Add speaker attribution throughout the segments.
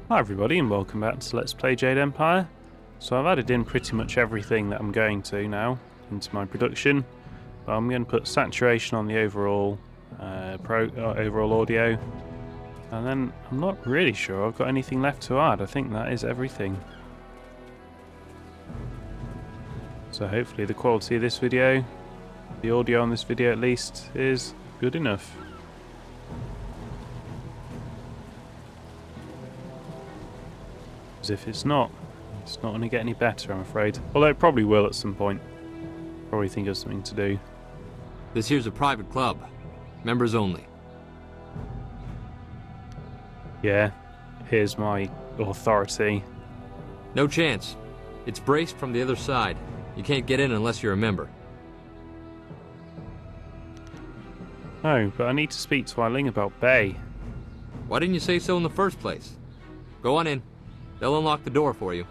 Speaker 1: Hi everybody and welcome back to Let's Play Jade Empire. So I've added in pretty much everything that I'm going to now into my production. But I'm going to put saturation on the overall overall audio. And then I'm not really sure I've got anything left to add. I think that is everything. So hopefully the quality of this video, the audio on this video at least, is good enough. As if it's not going to get any better, I'm afraid. Although it probably will at some point. Probably think of something to do.
Speaker 2: This here's a private club. Members only.
Speaker 1: Yeah, here's my authority.
Speaker 2: No chance. It's braced from the other side. You can't get in unless you're a member.
Speaker 1: Oh, but I need to speak to Eiling about Bay.
Speaker 2: Why didn't you say so in the first place? Go on in. They'll unlock the door for you.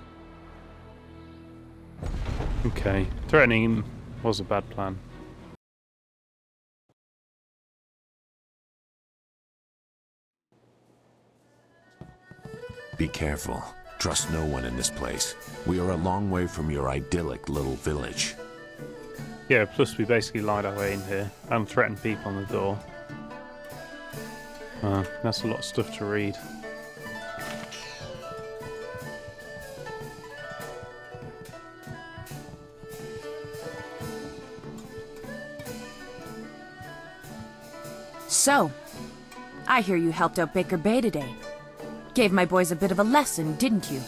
Speaker 1: Okay, threatening him was a bad plan.
Speaker 3: Be careful. Trust no one in this place. We are a long way from your idyllic little village.
Speaker 1: Yeah, plus we basically lied our way in here and threatened people on the door. That's a lot of stuff to read.
Speaker 4: So, I hear you helped out Baker Bay today. Gave my boys a bit of a lesson, didn't you?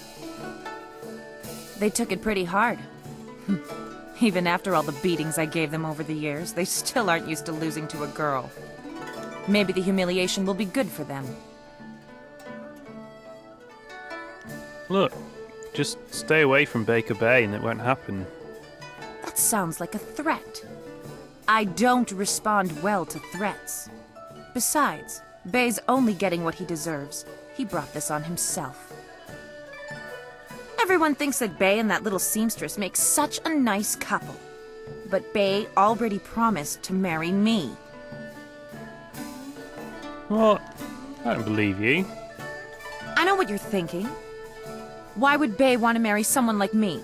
Speaker 4: They took it pretty hard. Even after all the beatings I gave them over the years, they still aren't used to losing to a girl. Maybe the humiliation will be good for them.
Speaker 1: Look, just stay away from Baker Bay and it won't happen.
Speaker 4: That sounds like a threat. I don't respond well to threats. Besides, Bay's only getting what he deserves. He brought this on himself. Everyone thinks that Bay and that little seamstress make such a nice couple. But Bay already promised to marry me.
Speaker 1: What? I don't believe you.
Speaker 4: I know what you're thinking. Why would Bay want to marry someone like me?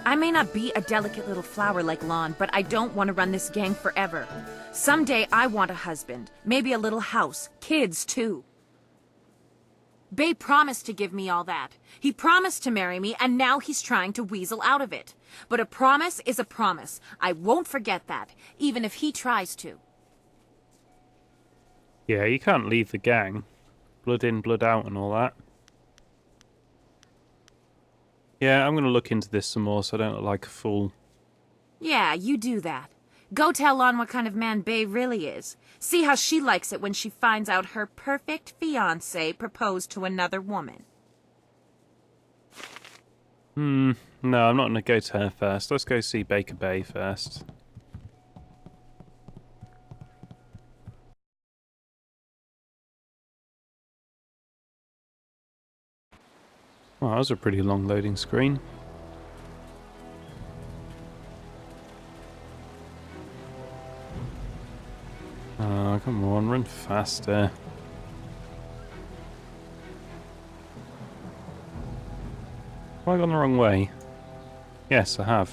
Speaker 4: I may not be a delicate little flower like Lon, but I don't want to run this gang forever. Someday I want a husband, maybe a little house, kids too. Bay promised to give me all that. He promised to marry me, and now he's trying to weasel out of it. But a promise is a promise. I won't forget that, even if he tries to.
Speaker 1: Yeah, you can't leave the gang. Blood in, blood out and all that. Yeah, I'm going to look into this some more so I don't look like a fool.
Speaker 4: Yeah, you do that. Go tell Lon what kind of man Bay really is. See how she likes it when she finds out her perfect fiancé proposed to another woman.
Speaker 1: No, I'm not going to go to her first. Let's go see Baker Bay first. Oh, that was a pretty long loading screen. Oh, come on, run faster. Have I gone the wrong way? Yes, I have.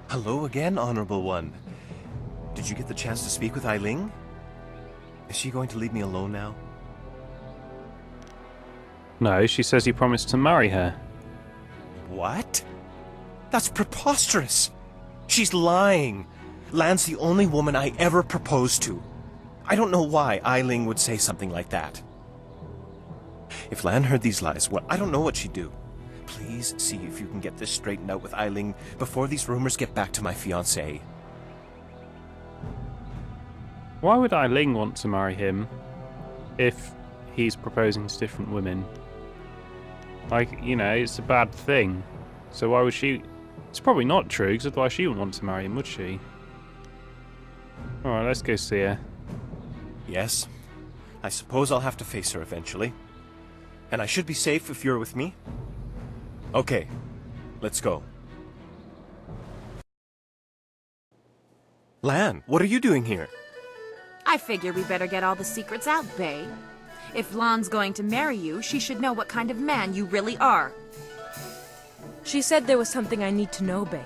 Speaker 5: Hello again, Honorable One. Did you get the chance to speak with Eiling? Is she going to leave me alone now?
Speaker 1: No, she says he promised to marry her.
Speaker 5: What? That's preposterous! She's lying! Lan's the only woman I ever proposed to. I don't know why Eiling would say something like that. If Lan heard these lies, well, I don't know what she'd do. Please see if you can get this straightened out with Eiling before these rumors get back to my fiancé.
Speaker 1: Why would Eiling want to marry him if he's proposing to different women? Like, you know, it's a bad thing. So why would she... It's probably not true, because otherwise she wouldn't want to marry him, would she? Alright, let's go see her.
Speaker 5: Yes, I suppose I'll have to face her eventually. And I should be safe if you're with me. Okay, let's go. Lan, what are you doing here?
Speaker 4: I figure we better get all the secrets out, Bay. If Lon's going to marry you, she should know what kind of man you really are.
Speaker 6: She said there was something I need to know, Bay.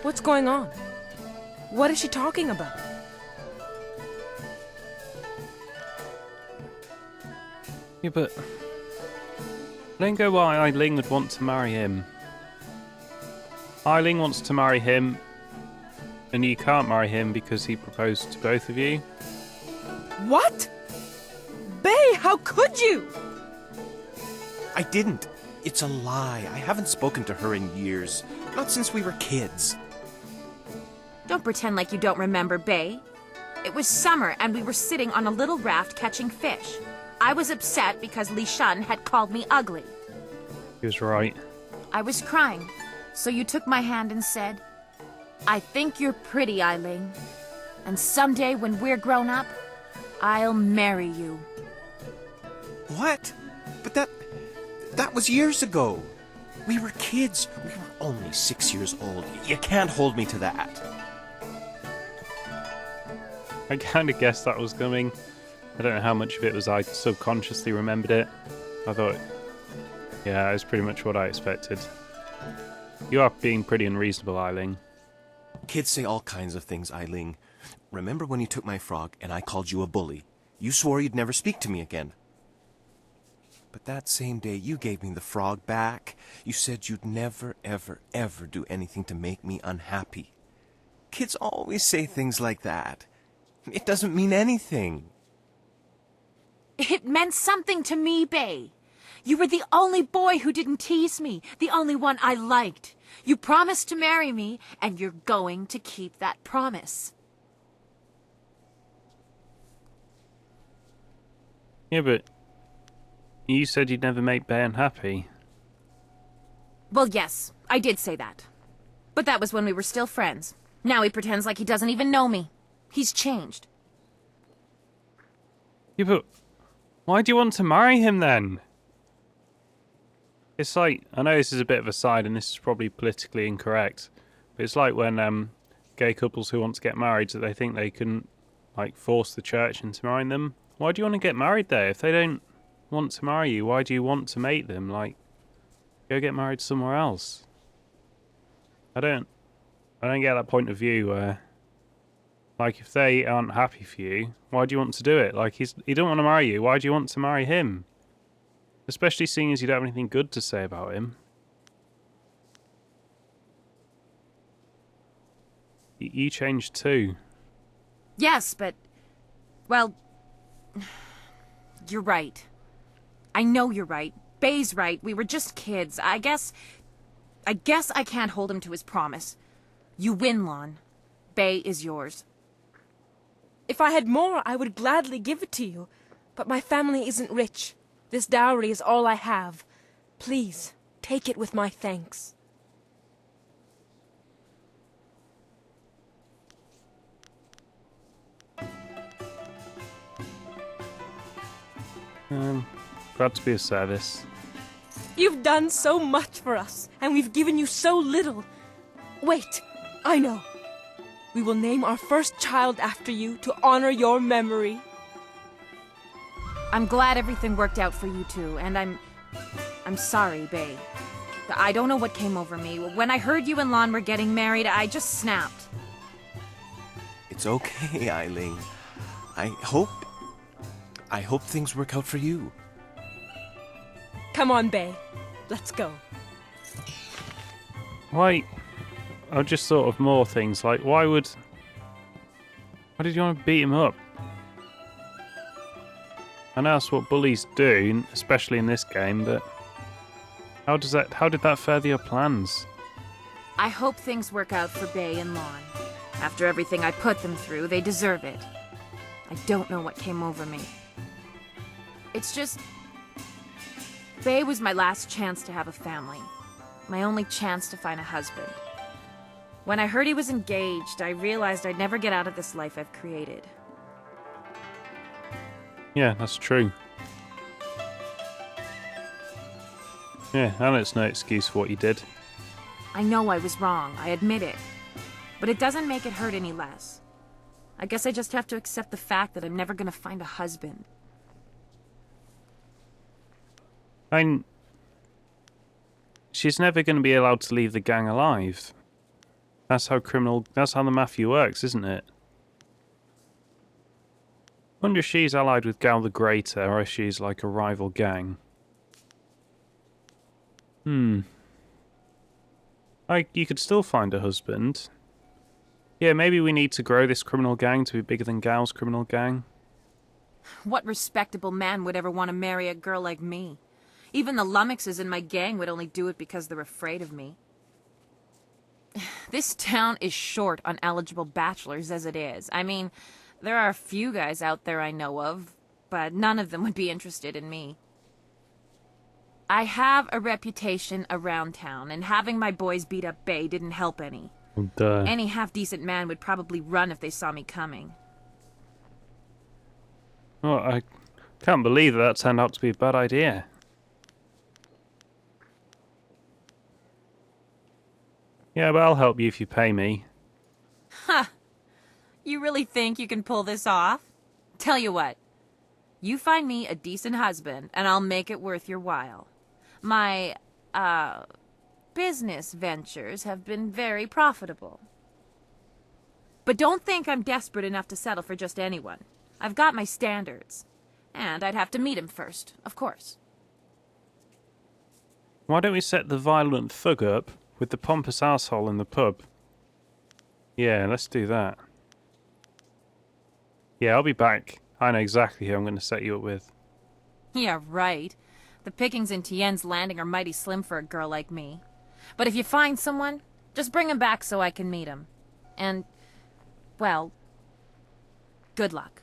Speaker 6: What's going on? What is she talking about?
Speaker 1: Yeah, but I don't go why Eileen would want to marry him. Eileen wants to marry him, and you can't marry him because he proposed to both of you.
Speaker 6: What? Bay, how could you?
Speaker 5: I didn't. It's a lie. I haven't spoken to her in years. Not since we were kids.
Speaker 4: Don't pretend like you don't remember, Bay. It was summer and we were sitting on a little raft catching fish. I was upset because Li Shun had called me ugly.
Speaker 1: He was right.
Speaker 4: I was crying, so you took my hand and said, I think you're pretty, Eileen. And someday when we're grown up, I'll marry you.
Speaker 5: What? But that was years ago. We were kids. We were only 6 years old. You can't hold me to that.
Speaker 1: I kind of guessed that was coming. I don't know how much of it was I subconsciously remembered it. I thought, yeah, it was pretty much what I expected. You are being pretty unreasonable, Eileen.
Speaker 5: Kids say all kinds of things, Eileen. Remember when you took my frog and I called you a bully? You swore you'd never speak to me again. But that same day you gave me the frog back. You said you'd never, ever, ever do anything to make me unhappy. Kids always say things like that. It doesn't mean anything.
Speaker 4: It meant something to me, Bay. You were the only boy who didn't tease me, the only one I liked. You promised to marry me, and you're going to keep that promise.
Speaker 1: Yeah, but you said you'd never make Bay unhappy.
Speaker 4: Well, yes, I did say that. But that was when we were still friends. Now he pretends like he doesn't even know me. He's changed.
Speaker 1: Yeah, but why do you want to marry him then? It's like, I know this is a bit of a side and this is probably politically incorrect, but it's like when gay couples who want to get married, so they think they can like force the church into marrying them. Why do you want to get married there? If they don't want to marry you, why do you want to mate them? Like, go get married somewhere else. I don't get that point of view where, like, if they aren't happy for you, why do you want to do it? Like, he don't want to marry you. Why do you want to marry him? Especially seeing as you don't have anything good to say about him. You changed too.
Speaker 4: Yes, but... well... you're right. I know you're right. Bay's right. We were just kids. I guess I can't hold him to his promise. You win, Lon. Bay is yours.
Speaker 6: If I had more, I would gladly give it to you. But my family isn't rich. This dowry is all I have. Please, take it with my thanks.
Speaker 1: Glad to be of service.
Speaker 6: You've done so much for us, and we've given you so little. Wait, I know. We will name our first child after you to honor your memory.
Speaker 4: I'm glad everything worked out for you two, and I'm sorry, Bay. I don't know what came over me. When I heard you and Lon were getting married, I just snapped.
Speaker 5: It's okay, Eileen. I hope things work out for you.
Speaker 6: Come on, Bay. Let's go.
Speaker 1: Why? I just thought of more things, like why did you want to beat him up? I know that's what bullies do, especially in this game, but how did that further your plans?
Speaker 4: I hope things work out for Bay and Lon. After everything I put them through, they deserve it. I don't know what came over me. It's just... Bay was my last chance to have a family. My only chance to find a husband. When I heard he was engaged, I realized I'd never get out of this life I've created.
Speaker 1: Yeah, that's true. Yeah, and it's no excuse for what you did.
Speaker 4: I know I was wrong, I admit it. But it doesn't make it hurt any less. I guess I just have to accept the fact that I'm never gonna find a husband.
Speaker 1: She's never going to be allowed to leave the gang alive. That's how the mafia works, isn't it? Wonder if she's allied with Gal the Greater, or if she's like a rival gang. You could still find a husband. Yeah, maybe we need to grow this criminal gang to be bigger than Gal's criminal gang.
Speaker 4: What respectable man would ever want to marry a girl like me? Even the lummoxes in my gang would only do it because they're afraid of me. This town is short on eligible bachelors as it is. I mean, there are a few guys out there I know of, but none of them would be interested in me. I have a reputation around town, and having my boys beat up Bay didn't help any.
Speaker 1: Duh.
Speaker 4: Any half-decent man would probably run if they saw me coming.
Speaker 1: Oh, I can't believe that turned out to be a bad idea. Yeah, but I'll help you if you pay me.
Speaker 4: Ha! You really think you can pull this off? Tell you what. You find me a decent husband, and I'll make it worth your while. My, business ventures have been very profitable. But don't think I'm desperate enough to settle for just anyone. I've got my standards. And I'd have to meet him first, of course.
Speaker 1: Why don't we set the violent thug up with the pompous arsehole in the pub? Yeah, let's do that. Yeah, I'll be back. I know exactly who I'm going to set you up with.
Speaker 4: Yeah, right. The pickings in Tien's Landing are mighty slim for a girl like me. But if you find someone, just bring him back so I can meet him. And, well, good luck.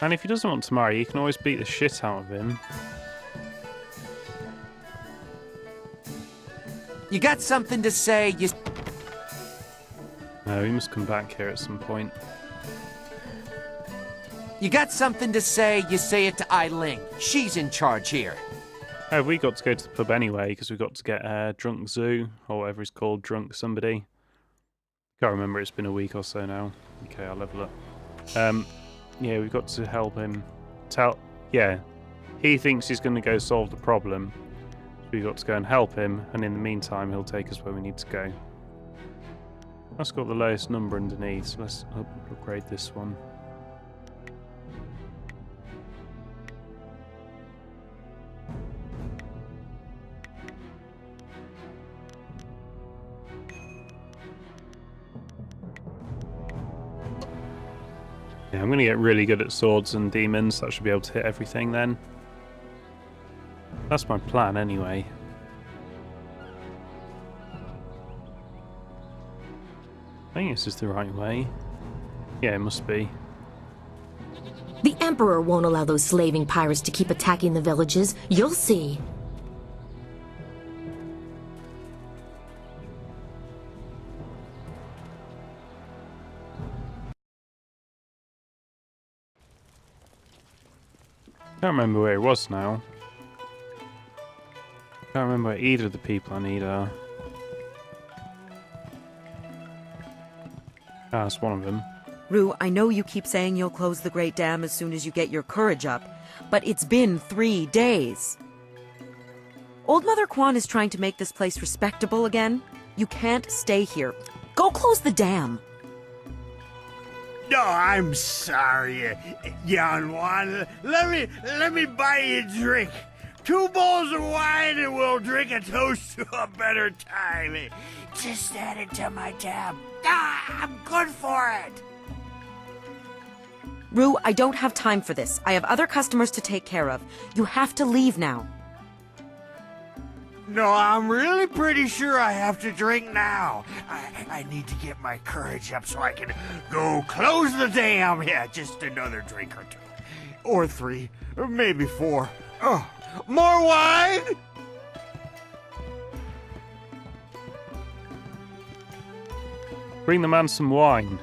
Speaker 1: And if he doesn't want to marry, you can always beat the shit out of him.
Speaker 7: You got something to say?
Speaker 1: No, he must come back here at some point.
Speaker 7: You got something to say? You say it to Eileen. She's in charge here.
Speaker 1: Oh, we got to go to the pub anyway, because we got to get Drunk Zoo, or whatever he's called, Drunk Somebody. Can't remember, it's been a week or so now. Okay, I'll level up. Yeah, we've got to help him. Yeah, he thinks he's going to go solve the problem. So we've got to go and help him, and in the meantime, he'll take us where we need to go. That's got the lowest number underneath, so let's upgrade this one. Yeah, I'm going to get really good at swords and demons. That should be able to hit everything then. That's my plan anyway. I think this is the right way. Yeah, it must be.
Speaker 8: The Emperor won't allow those slaving pirates to keep attacking the villages. You'll see.
Speaker 1: Can't remember where it was now. Can't remember where either of the people I need are. Ah, that's one of them.
Speaker 9: Rue, I know you keep saying you'll close the Great Dam as soon as you get your courage up, but it's been 3 days. Old Mother Quan is trying to make this place respectable again. You can't stay here. Go close the dam.
Speaker 10: No, I'm sorry, young one. Let me buy you a drink. 2 bowls of wine and we'll drink a toast to a better time. Just add it to my tab. I'm good for it.
Speaker 9: Rue, I don't have time for this. I have other customers to take care of. You have to leave now.
Speaker 10: No, I'm really pretty sure I have to drink now. I need to get my courage up so I can go close the dam. Yeah, just another drink or 2. Or 3. Or maybe 4. Oh, more wine?
Speaker 1: Bring the man some wine.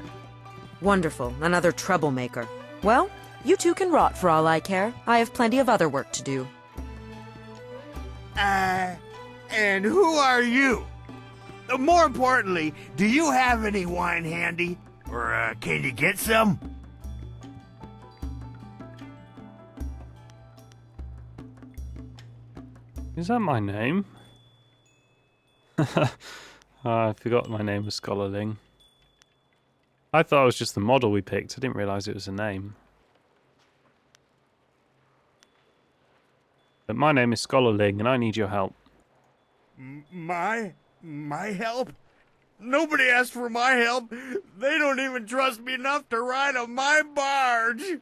Speaker 9: Wonderful. Another troublemaker. Well, you two can rot for all I care. I have plenty of other work to do.
Speaker 10: And who are you? More importantly, do you have any wine handy? Or can you get some?
Speaker 1: Is that my name? I forgot my name was Scholarling. I thought it was just the model we picked. I didn't realise it was a name. But my name is Scholarling, and I need your help.
Speaker 10: My help? Nobody asked for my help. They don't even trust me enough to ride on my barge.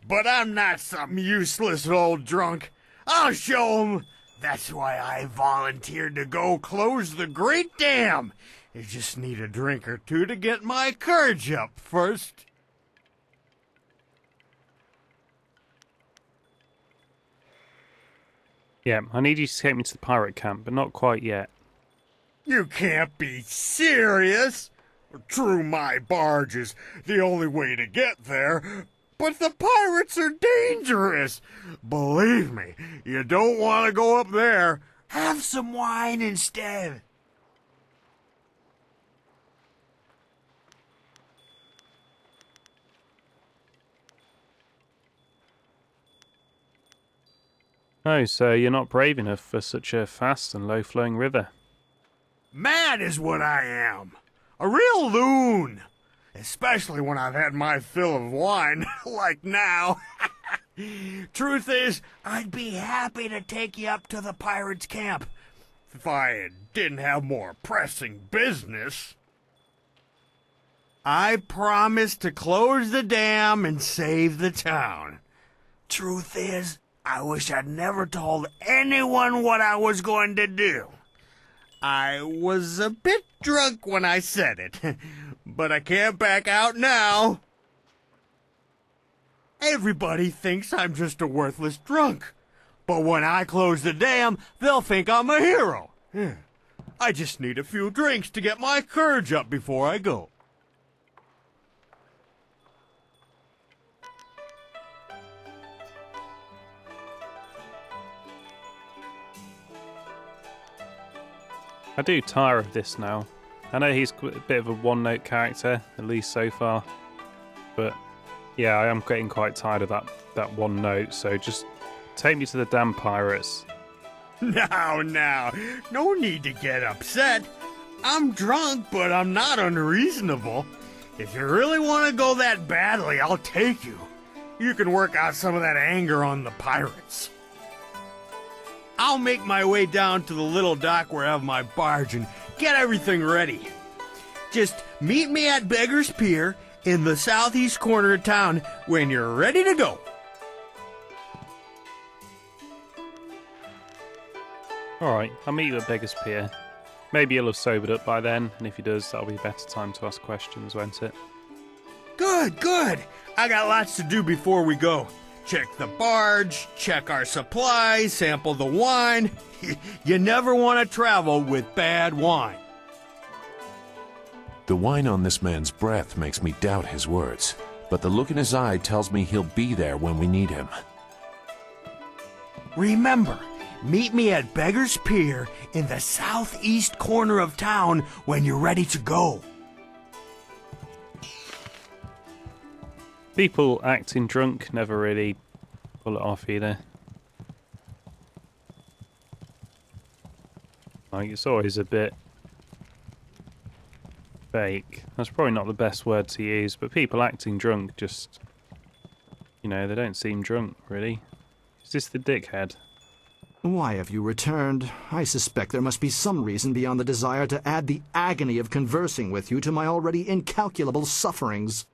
Speaker 10: But I'm not some useless old drunk. I'll show 'em. That's why I volunteered to go close the Great Dam. I just need a drink or two to get my courage up first.
Speaker 1: Yeah, I need you to take me to the pirate camp, but not quite yet.
Speaker 10: You can't be serious. True, my barge is the only way to get there, but the pirates are dangerous. Believe me, you don't want to go up there. Have some wine instead.
Speaker 1: Oh, so you're not brave enough for such a fast and low-flowing river.
Speaker 10: Mad is what I am. A real loon. Especially when I've had my fill of wine, like now. Truth is, I'd be happy to take you up to the pirates' camp if I didn't have more pressing business. I promise to close the dam and save the town. Truth is, I wish I'd never told anyone what I was going to do. I was a bit drunk when I said it, but I can't back out now. Everybody thinks I'm just a worthless drunk, but when I close the dam, they'll think I'm a hero. I just need a few drinks to get my courage up before I go.
Speaker 1: I do tire of this now. I know he's a bit of a one-note character, at least so far. But yeah, I am getting quite tired of that one note, so just take me to the damn pirates.
Speaker 10: Now, no need to get upset. I'm drunk, but I'm not unreasonable. If you really want to go that badly, I'll take you. You can work out some of that anger on the pirates. I'll make my way down to the little dock where I have my barge and get everything ready. Just meet me at Beggar's Pier in the southeast corner of town when you're ready to go.
Speaker 1: Alright, I'll meet you at Beggar's Pier. Maybe he'll have sobered up by then, and if he does, that'll be a better time to ask questions, won't it?
Speaker 10: Good. I got lots to do before we go. Check the barge, check our supplies, sample the wine. You never want to travel with bad wine.
Speaker 3: The wine on this man's breath makes me doubt his words, but the look in his eye tells me he'll be there when we need him.
Speaker 10: Remember, meet me at Beggar's Pier in the southeast corner of town when you're ready to go.
Speaker 1: People acting drunk never really pull it off either. Like, it's always a bit fake. That's probably not the best word to use, but people acting drunk just, you know, they don't seem drunk, really. Is this the dickhead?
Speaker 11: Why have you returned? I suspect there must be some reason beyond the desire to add the agony of conversing with you to my already incalculable sufferings.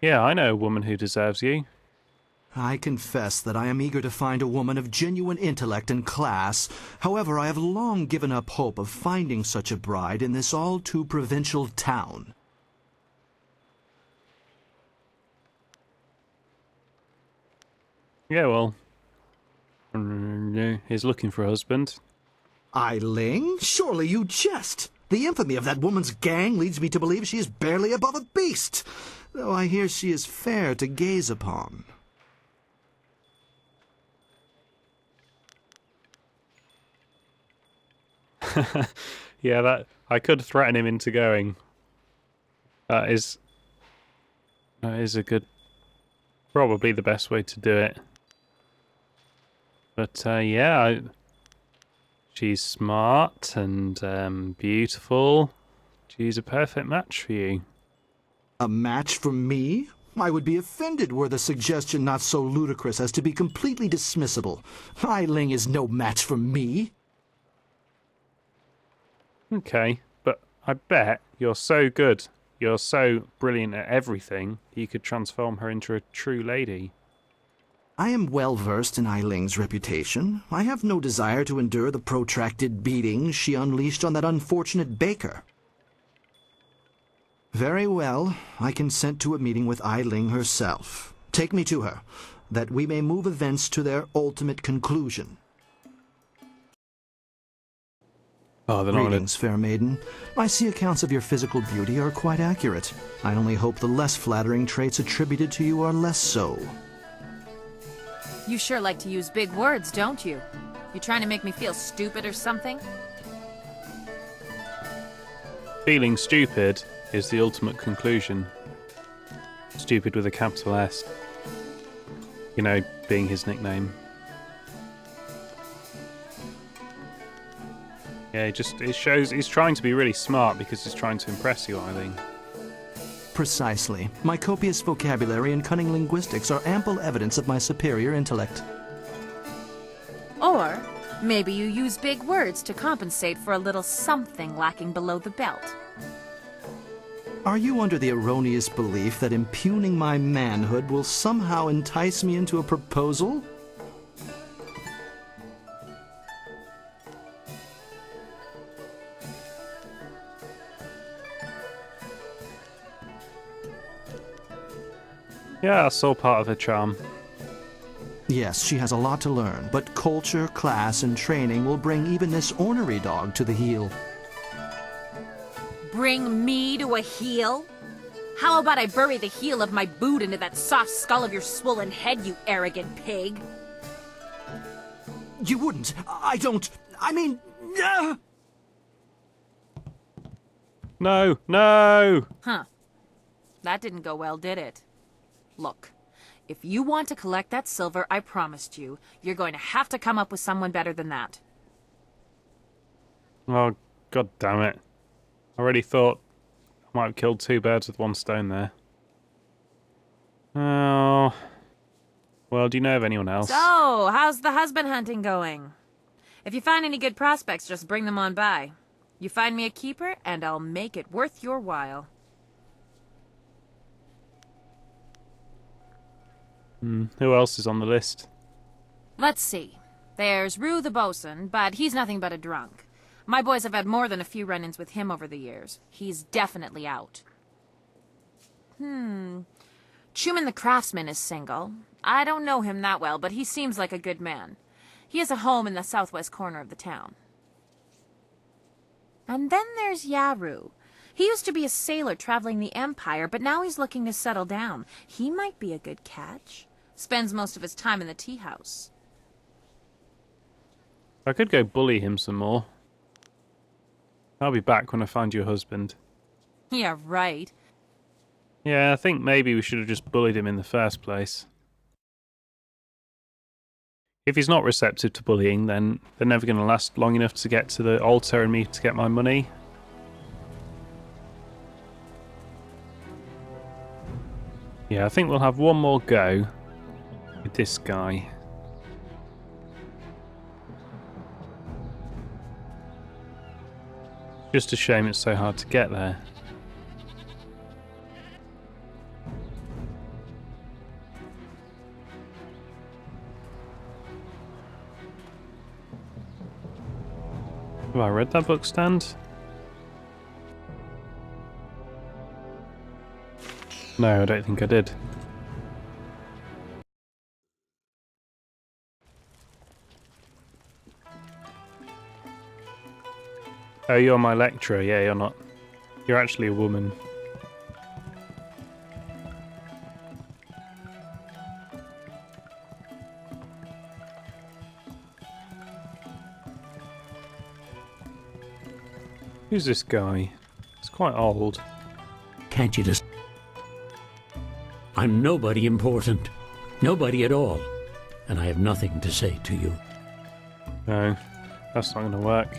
Speaker 1: Yeah, I know a woman who deserves you.
Speaker 11: I confess that I am eager to find a woman of genuine intellect and class. However, I have long given up hope of finding such a bride in this all-too-provincial town.
Speaker 1: Yeah, well, he's looking for a husband.
Speaker 11: Eiling? Surely you jest. The infamy of that woman's gang leads me to believe she is barely above a beast, though I hear she is fair to gaze upon.
Speaker 1: Yeah, that I could threaten him into going. That is a good, probably the best way to do it. But yeah, she's smart and beautiful. She's a perfect match for you.
Speaker 11: A match for me? I would be offended were the suggestion not so ludicrous as to be completely dismissible. Eiling is no match for me.
Speaker 1: Okay, but I bet you're so good, you're so brilliant at everything, you could transform her into a true lady.
Speaker 11: I am well versed in Eiling's reputation. I have no desire to endure the protracted beatings she unleashed on that unfortunate baker. Very well, I consent to a meeting with Eiling herself. Take me to her, that we may move events to their ultimate conclusion.
Speaker 1: Oh, they're not
Speaker 11: Greetings, fair maiden. I see accounts of your physical beauty are quite accurate. I only hope the less flattering traits attributed to you are less so.
Speaker 4: You sure like to use big words, don't you? You trying to make me feel stupid or something?
Speaker 1: Feeling stupid is the ultimate conclusion. Stupid with a capital S. You know, being his nickname. Yeah, it shows he's trying to be really smart because he's trying to impress you, Eiling.
Speaker 11: Precisely. My copious vocabulary and cunning linguistics are ample evidence of my superior intellect.
Speaker 4: Or maybe you use big words to compensate for a little something lacking below the belt.
Speaker 11: Are you under the erroneous belief that impugning my manhood will somehow entice me into a proposal?
Speaker 1: Yeah, that's all part of her charm.
Speaker 11: Yes, she has a lot to learn, but culture, class, and training will bring even this ornery dog to the heel.
Speaker 4: Bring me to a heel? How about I bury the heel of my boot into that soft skull of your swollen head, you arrogant pig?
Speaker 11: You wouldn't. I don't. I mean...
Speaker 1: No, no!
Speaker 4: Huh. That didn't go well, did it? Look, if you want to collect that silver I promised you, you're going to have to come up with someone better than that.
Speaker 1: Oh, god damn it. I already thought I might have killed two birds with one stone there. Oh. Well, do you know of anyone else?
Speaker 4: So, how's the husband hunting going? If you find any good prospects, just bring them on by. You find me a keeper, and I'll make it worth your while.
Speaker 1: Who else is on the list?
Speaker 4: Let's see. There's Rue the bosun, but he's nothing but a drunk. My boys have had more than a few run-ins with him over the years. He's definitely out. Chuman the craftsman is single. I don't know him that well, but he seems like a good man. He has a home in the southwest corner of the town. And then there's Yaru. He used to be a sailor traveling the Empire, but now he's looking to settle down. He might be a good catch. Spends most of his time in the tea house.
Speaker 1: I could go bully him some more. I'll be back when I find you a husband.
Speaker 4: Yeah, right.
Speaker 1: Yeah, I think maybe we should have just bullied him in the first place. If he's not receptive to bullying, then they're never going to last long enough to get to the altar and me to get my money. Yeah, I think we'll have one more go with this guy. Just a shame it's so hard to get there. Have I read that book stand? No, I don't think I did. Oh, you're my lecturer. Yeah, you're not. You're actually a woman. Who's this guy? He's quite old.
Speaker 12: Can't you just... I'm nobody important. Nobody at all. And I have nothing to say to you.
Speaker 1: No, that's not going to work.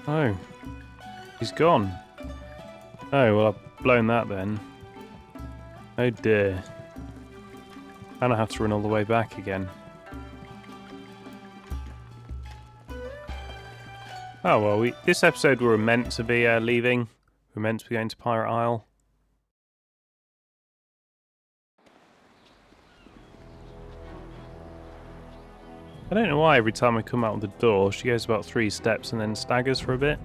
Speaker 1: Oh, he's gone. Oh, well, I've blown that then. Oh dear. And I have to run all the way back again. Oh well, this episode we were meant to be leaving. We're meant to be going to Pirate Isle. I don't know why every time I come out the door, she goes about 3 steps and then staggers for a bit.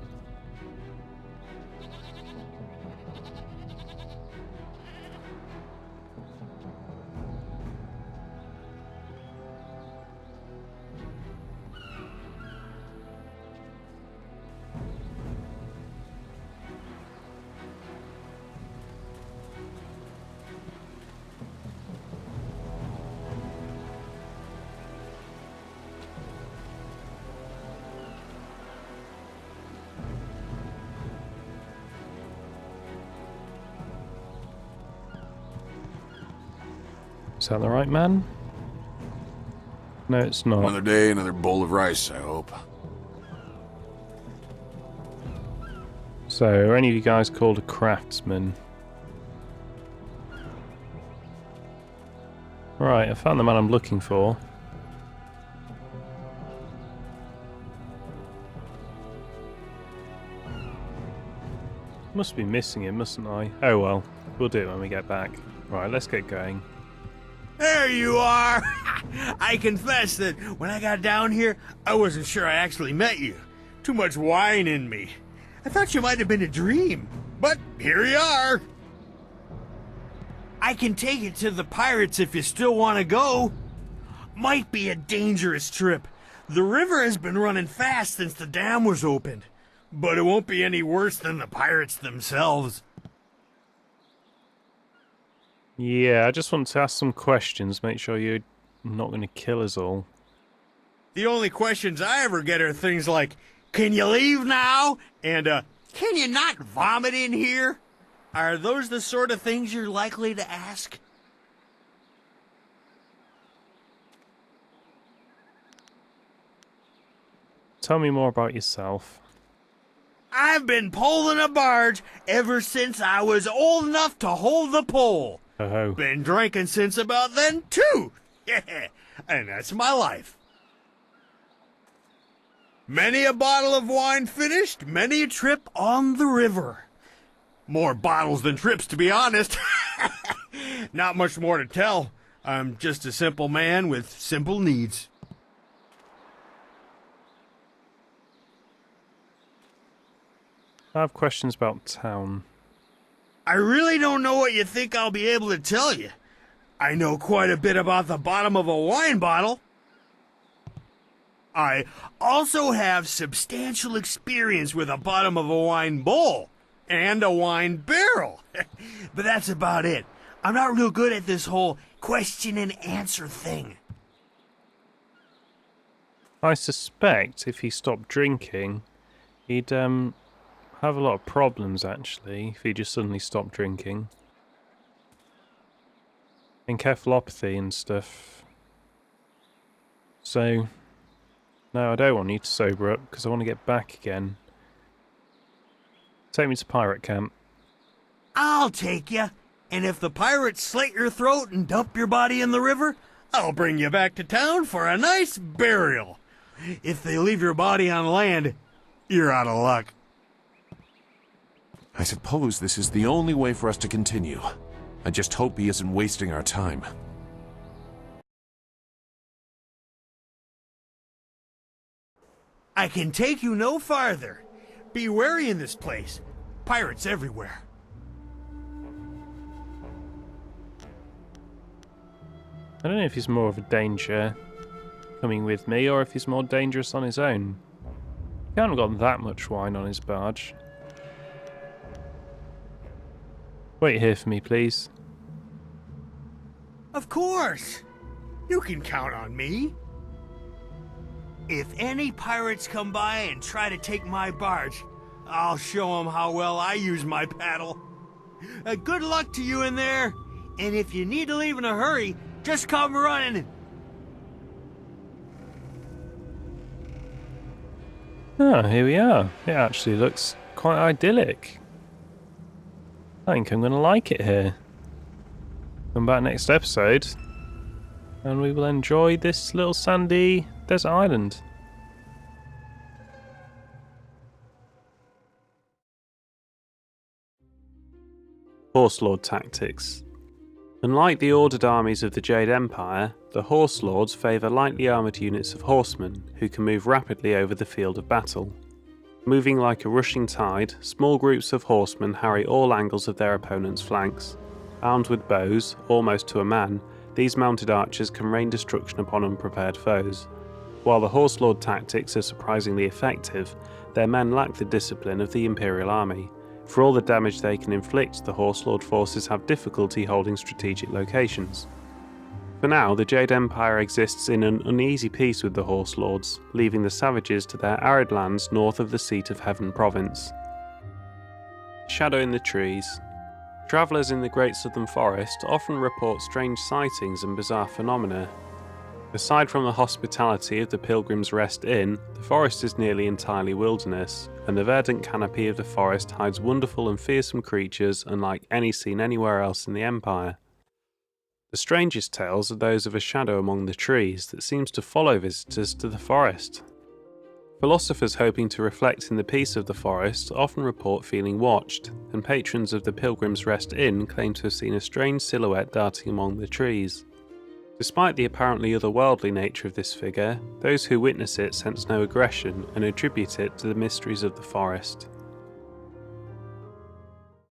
Speaker 1: Is that the right man? No, it's not.
Speaker 13: Another day, another bowl of rice, I hope.
Speaker 1: So, are any of you guys called a craftsman? Right, I found the man I'm looking for. Must be missing him, mustn't I? Oh well, we'll do it when we get back. Right, let's get going.
Speaker 10: There you are! I confess that when I got down here, I wasn't sure I actually met you. Too much wine in me. I thought you might have been a dream, but here you are. I can take it to the pirates if you still want to go. Might be a dangerous trip. The river has been running fast since the dam was opened, but it won't be any worse than the pirates themselves.
Speaker 1: Yeah, I just want to ask some questions, make sure you're not going to kill us all.
Speaker 10: The only questions I ever get are things like, can you leave now? And, can you not vomit in here? Are those the sort of things you're likely to ask?
Speaker 1: Tell me more about yourself.
Speaker 10: I've been poling a barge ever since I was old enough to hold the pole.
Speaker 1: Oh.
Speaker 10: Been drinking since about then, too. Yeah, and that's my life. Many a bottle of wine finished, many a trip on the river. More bottles than trips, to be honest. Not much more to tell. I'm just a simple man with simple needs.
Speaker 1: I have questions about town.
Speaker 10: I really don't know what you think I'll be able to tell you. I know quite a bit about the bottom of a wine bottle. I also have substantial experience with the bottom of a wine bowl and a wine barrel. But that's about it. I'm not real good at this whole question and answer thing.
Speaker 1: I suspect if he stopped drinking, he'd have a lot of problems actually if he just suddenly stopped drinking. Encephalopathy and stuff. So, no, I don't want you to sober up because I want to get back again. Take me to pirate camp.
Speaker 10: I'll take you. And if the pirates slit your throat and dump your body in the river, I'll bring you back to town for a nice burial. If they leave your body on land, you're out of luck.
Speaker 3: I suppose this is the only way for us to continue. I just hope he isn't wasting our time.
Speaker 10: I can take you no farther. Be wary in this place. Pirates everywhere.
Speaker 1: I don't know if he's more of a danger coming with me or if he's more dangerous on his own. He hasn't got that much wine on his barge. Wait here for me, please.
Speaker 10: Of course. You can count on me. If any pirates come by and try to take my barge, I'll show them how well I use my paddle. Good luck to you in there, and if you need to leave in a hurry, just come running.
Speaker 1: Oh, here we are. It actually looks quite idyllic. I think I'm going to like it here. Come back next episode, and we will enjoy this little sandy desert island. Horse Lord tactics. Unlike the ordered armies of the Jade Empire, the Horse Lords favour lightly armoured units of horsemen who can move rapidly over the field of battle. Moving like a rushing tide, small groups of horsemen harry all angles of their opponent's flanks. Armed with bows, almost to a man, these mounted archers can rain destruction upon unprepared foes. While the Horse Lord tactics are surprisingly effective, their men lack the discipline of the Imperial Army. For all the damage they can inflict, the Horse Lord forces have difficulty holding strategic locations. For now, the Jade Empire exists in an uneasy peace with the Horse Lords, leaving the savages to their arid lands north of the Seat of Heaven province. Shadow in the trees. Travellers in the Great Southern Forest often report strange sightings and bizarre phenomena. Aside from the hospitality of the Pilgrim's Rest Inn, the forest is nearly entirely wilderness, and the verdant canopy of the forest hides wonderful and fearsome creatures unlike any seen anywhere else in the Empire. The strangest tales are those of a shadow among the trees that seems to follow visitors to the forest. Philosophers hoping to reflect in the peace of the forest often report feeling watched, and patrons of the Pilgrim's Rest Inn claim to have seen a strange silhouette darting among the trees. Despite the apparently otherworldly nature of this figure, those who witness it sense no aggression and attribute it to the mysteries of the forest.